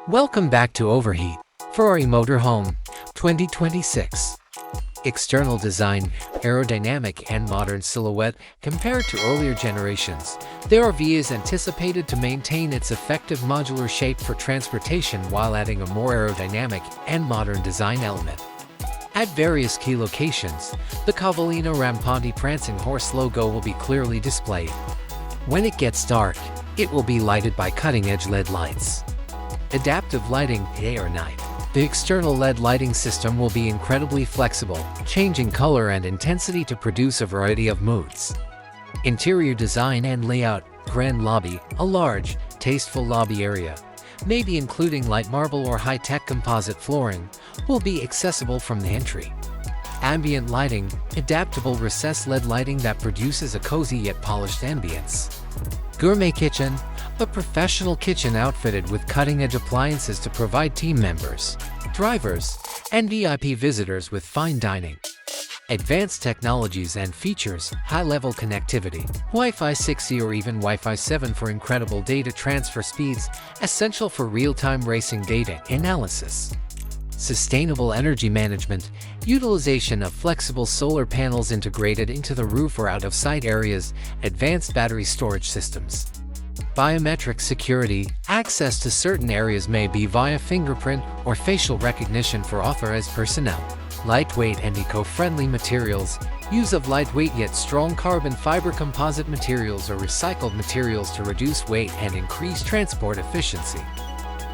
Welcome back to Overheat, Ferrari Motorhome, 2026. External design, aerodynamic and modern silhouette. Compared to earlier generations, the RV is anticipated to maintain its effective modular shape for transportation while adding a more aerodynamic and modern design element. At various key locations, the Cavallino Rampante prancing horse logo will be clearly displayed. When it gets dark, it will be lighted by cutting-edge LED lights. Adaptive lighting, day or night. The external LED lighting system will be incredibly flexible, changing color and intensity to produce a variety of moods. Interior design and layout, grand lobby, a large, tasteful lobby area, maybe including light marble or high-tech composite flooring, will be accessible from the entry. Ambient lighting, adaptable recessed LED lighting that produces a cozy yet polished ambience. Gourmet Kitchen, a professional kitchen outfitted with cutting-edge appliances to provide team members, drivers, and VIP visitors with fine dining. Advanced technologies and features, high-level connectivity, Wi-Fi 6E or even Wi-Fi 7 for incredible data transfer speeds, essential for real-time racing data analysis. Sustainable energy management, utilization of flexible solar panels integrated into the roof or out-of-sight areas, advanced battery storage systems. Biometric security, access to certain areas may be via fingerprint or facial recognition for authorized personnel. Lightweight and eco-friendly materials, use of lightweight yet strong carbon fiber composite materials or recycled materials to reduce weight and increase transport efficiency.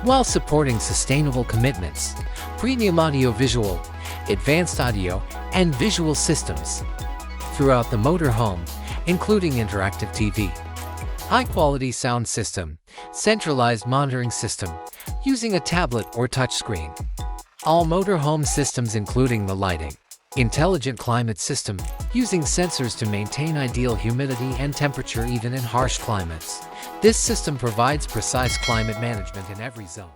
While supporting sustainable commitments, premium audio-visual, advanced audio, and visual systems throughout the motorhome, including interactive TV. High-quality sound system, centralized monitoring system, using a tablet or touchscreen. All motorhome systems including the lighting. Intelligent climate system, using sensors to maintain ideal humidity and temperature even in harsh climates. This system provides precise climate management in every zone.